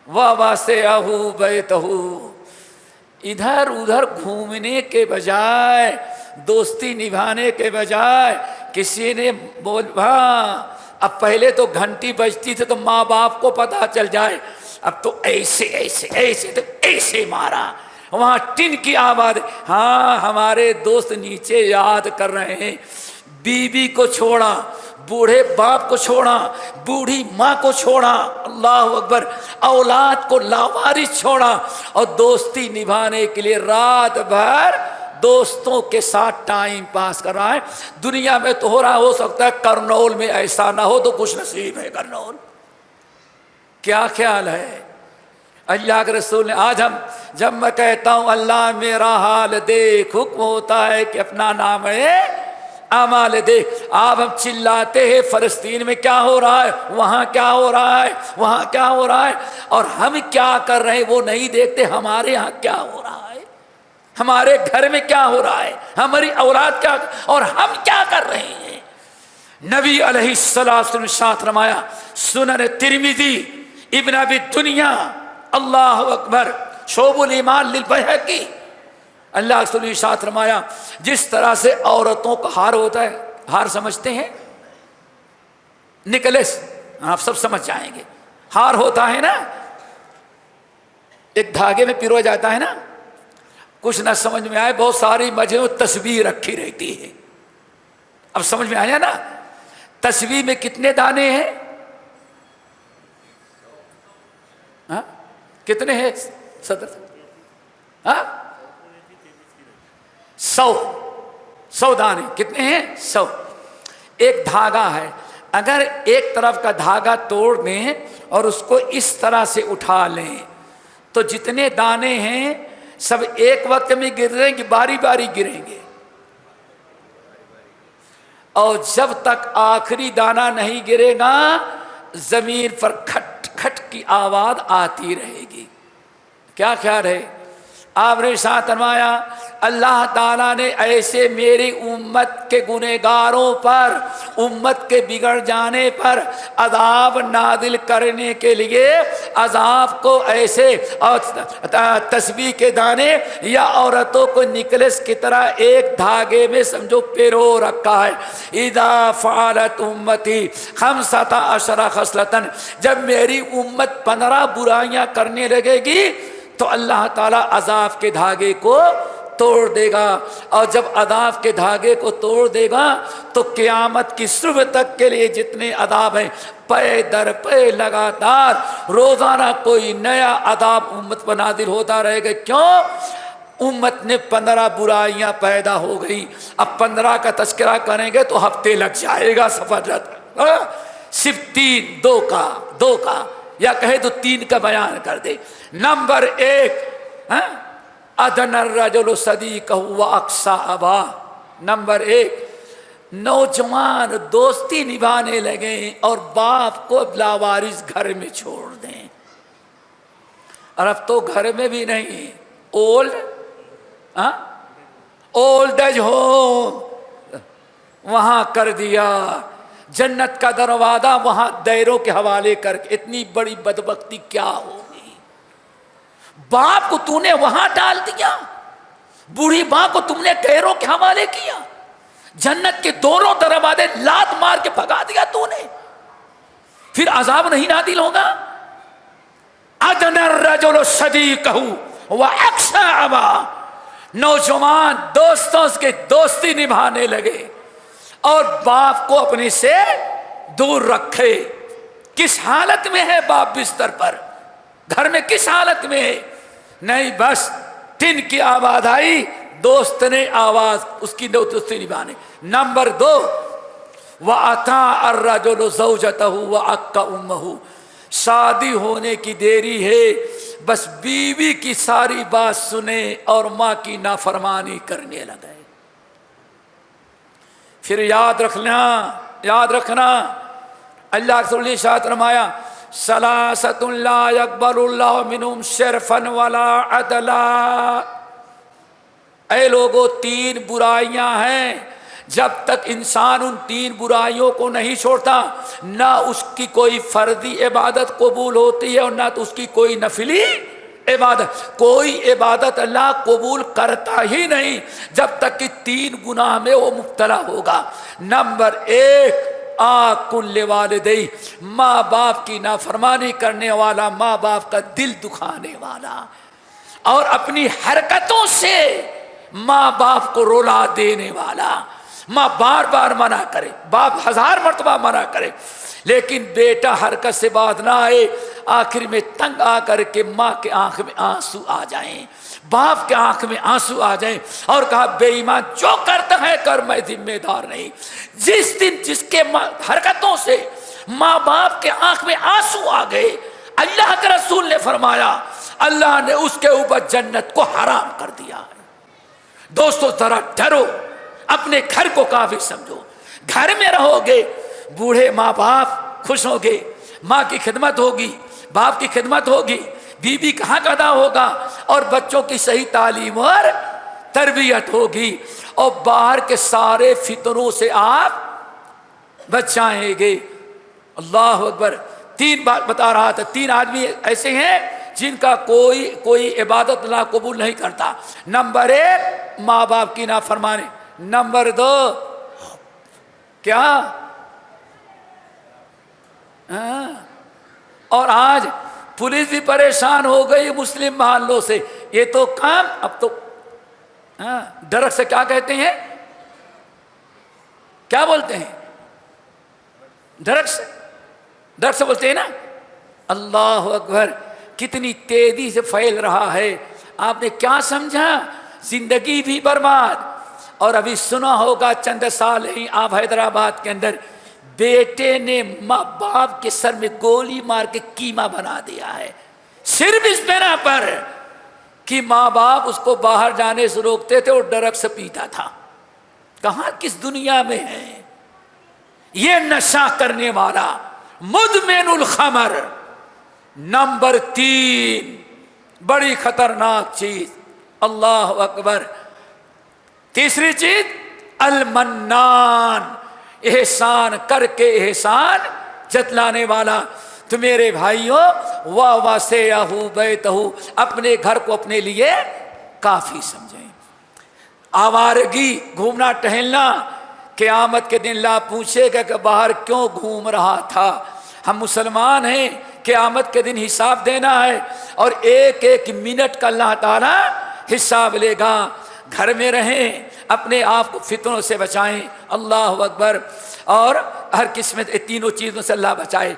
ववसअहु बैतहु। इधर उधर घूमने के बजाय, दोस्ती निभाने के बजाय किसी ने बोल, हाँ अब पहले तो घंटी बजती थी तो माँ बाप को पता चल जाए, अब तो ऐसे ऐसे ऐसे तो ऐसे मारा, वहां टिन की आवाज। हाँ हमारे दोस्त नीचे याद कर रहे हैं, बीवी को छोड़ा, बूढ़े बाप को छोड़ा, बूढ़ी माँ को छोड़ा, अल्लाह अकबर, औलाद को लावारिस छोड़ा और दोस्ती निभाने के लिए रात भर दोस्तों के साथ टाइम पास कर रहा है। दुनिया में तो हो रहा, हो सकता है करनौल में ऐसा ना हो तो कुछ नसीब है। करनौल क्या ख्याल है अल्लाह के रसूल ने। आज हम जब मैं कहता हूं अल्लाह मेरा हाल देख, हुक्म होता है कि अपना नाम है अमाल देख। आप हम चिल्लाते हैं फलस्तीन में क्या हो रहा है, वहां क्या हो रहा है, वहां क्या हो रहा है, और हम क्या कर रहे हैं वो नहीं देखते। हमारे यहाँ क्या हो रहा है, हमारे घर में क्या हो रहा है, हमारी औलाद क्या, और हम क्या कर रहे हैं। नबी अलैहिस्सलाम ने साथ रमाया, सुनन तिरमिजी, इब्न अबी दुनिया, अल्लाह अकबर, शोबुल ईमान लिल बैहकी, अल्लाह के साथ रमाया, जिस तरह से औरतों का हार होता है, हार समझते हैं, निकलेस, आप सब समझ जाएंगे। हार होता है ना, एक धागे में पिरो जाता है ना, कुछ ना समझ में आए, बहुत सारी मजे में तस्वीर रखी रहती है। अब समझ में आया ना, तस्वीर में कितने दाने हैं, हा? कितने हैं सदर, हाँ 100 दाने, कितने हैं 100। एक धागा है, अगर एक तरफ का धागा तोड़ दें और उसको इस तरह से उठा लें तो जितने दाने हैं सब एक वक्त में गिरेंगे, बारी बारी गिरेंगे, और जब तक आखिरी दाना नहीं गिरेगा जमीन पर खट खट की आवाज आती रहेगी। क्या ख्याल है, आपने साथ फरमाया अल्लाह ताला ने ऐसे मेरी उम्मत के गुनहगारों पर, उम्मत के बिगड़ जाने पर अजाब नादिल करने के लिए अजाब को ऐसे और तस्बीह के दाने या औरतों को निकलेस की तरह एक धागे में समझो पिरो रखा है। इदा फ़अलत उम्मती खमसता अशरा खसलतन, जब मेरी उम्मत 15 बुराइयां करने लगेगी तो अल्लाह ताला अजाब के धागे को तोड़ देगा, और जब अदाब के धागे को तोड़ देगा तो क़यामत की सुबह तक के लिए जितने अदाब हैं पे दर पे लगातार रोजाना कोई नया अदाब उम्मत पर नादिल होता रहेगा। क्यों, उम्मत ने 15 बुराइयां पैदा हो गई, अब 15 का तस्करा करेंगे तो हफ्ते लग जाएगा सफर। सिर्फ 3 दो का या कहे तो 3 का बयान कर दे। नंबर 1 अदनर रजुल सदीक़हु व अक़सा अबा। नंबर 1 नौजवान दोस्ती निभाने लगे और बाप को लावारिस घर में छोड़ दें, और अब तो घर में भी नहीं, ओल्ड एज होम वहां कर दिया, जन्नत का दरवाजा वहां दैरों के हवाले करके। इतनी बड़ी बदबख्ती क्या होगी, बाप को तूने वहां डाल दिया, बूढ़ी मां को तुमने दैरों के हवाले किया, जन्नत के दोनों दरवाजे लात मार के भगा दिया तूने, फिर अजाब नहीं नादिल होगा। अदनर रजुल सदीक़हु व अक़सा अबा, नौजवान दोस्तों के दोस्ती निभाने लगे और बाप को अपने से दूर रखे। किस हालत में है बाप बिस्तर पर, घर में किस हालत में है, नहीं बस टिन की आवाज आई, दोस्त ने आवाज उसकी दोस्ती निभाने। नंबर 2 व अता अर्रजुल ज़ौजतहु व अक्का उम्महु, शादी होने की देरी है, बस बीवी की सारी बात सुने और माँ की नाफरमानी करने लगे। फिर याद रखना अल्लाह के साथ रमाया सलासतुन ला यक़बलुल्लाहु मिनहुम शरफन वला अदला। ऐ लोगों, 3 बुराइयां हैं جب تک انسان ان 3 برائیوں کو نہیں چھوڑتا نہ اس کی کوئی فرضی عبادت قبول ہوتی ہے اور نہ تو اس کی کوئی نفلی عبادت. کوئی عبادت اللہ قبول کرتا ہی نہیں جب تک کہ 3 گناہ میں وہ مبتلا ہوگا. نمبر 1 کل والدی، ماں باپ کی نافرمانی کرنے والا، ماں باپ کا دل دکھانے والا اور اپنی حرکتوں سے ماں باپ کو رلا دینے والا. ماں بار بار منع کرے، باپ 1000 مرتبہ منع کرے، لیکن بیٹا حرکت سے باز نہ آئے، آخر میں تنگ آ کر کے ماں کے آنکھ میں آنسو آ جائیں، باپ کے آنکھ میں آنسو آ جائیں اور کہا بے ایمان جو کرتا ہے کر، میں ذمہ دار نہیں. جس دن جس کے حرکتوں سے ماں باپ کے آنکھ میں آنسو آ گئے، اللہ کے رسول نے فرمایا اللہ نے اس کے اوپر جنت کو حرام کر دیا. دوستو ذرا ڈرو، اپنے گھر کو کافی سمجھو. گھر میں رہو گے، بوڑھے ماں باپ خوش ہوں گے، ماں کی خدمت ہوگی، باپ کی خدمت ہوگی، بیوی کا حق ادا ہوگا اور بچوں کی صحیح تعلیم اور تربیت ہوگی اور باہر کے سارے فتنوں سے آپ بچ جائیں گے. اللہ اکبر. 3 بات بتا رہا تھا، 3 آدمی ایسے ہیں جن کا کوئی عبادت اللہ قبول نہیں کرتا. نمبر 1 ماں باپ کی نافرمانی. نمبر 2 کیا؟ اور آج پولیس بھی پریشان ہو گئی مسلم محلوں سے. یہ تو کام اب تو ڈرگ سے کیا کہتے ہیں، کیا بولتے ہیں؟ ڈرگ سے بولتے ہیں نا. اللہ اکبر. کتنی تیزی سے پھیل رہا ہے. آپ نے کیا سمجھا؟ زندگی بھی برباد. اور ابھی سنا ہوگا چند سال ہی آپ حیدرآباد کے اندر بیٹے نے ماں باپ کے سر میں گولی مار کے کیما بنا دیا ہے، صرف اس بنا پر کہ ماں باپ اس کو باہر جانے سے روکتے تھے اور ڈرگ سے پیتا تھا. کہاں کس دنیا میں ہے یہ نشہ کرنے والا مدمن الخمر. نمبر 3 بڑی خطرناک چیز. اللہ اکبر. تیسری چیز المنان، احسان کر کے احسان جتلانے والا. تو میرے بھائیوں وَوَسِعَهُ بَيْتَهُ، اپنے گھر کو اپنے لیے کافی سمجھیں. آوارگی، گھومنا ٹہلنا، قیامت کے دن اللہ پوچھے گا کہ باہر کیوں گھوم رہا تھا. ہم مسلمان ہیں، قیامت کے دن حساب دینا ہے اور ایک ایک منٹ کا اللہ تعالیٰ حساب لے گا. گھر میں رہیں، اپنے آپ کو فتنوں سے بچائیں. اللہ اکبر. اور ہر قسم تینوں چیزوں سے اللہ بچائے.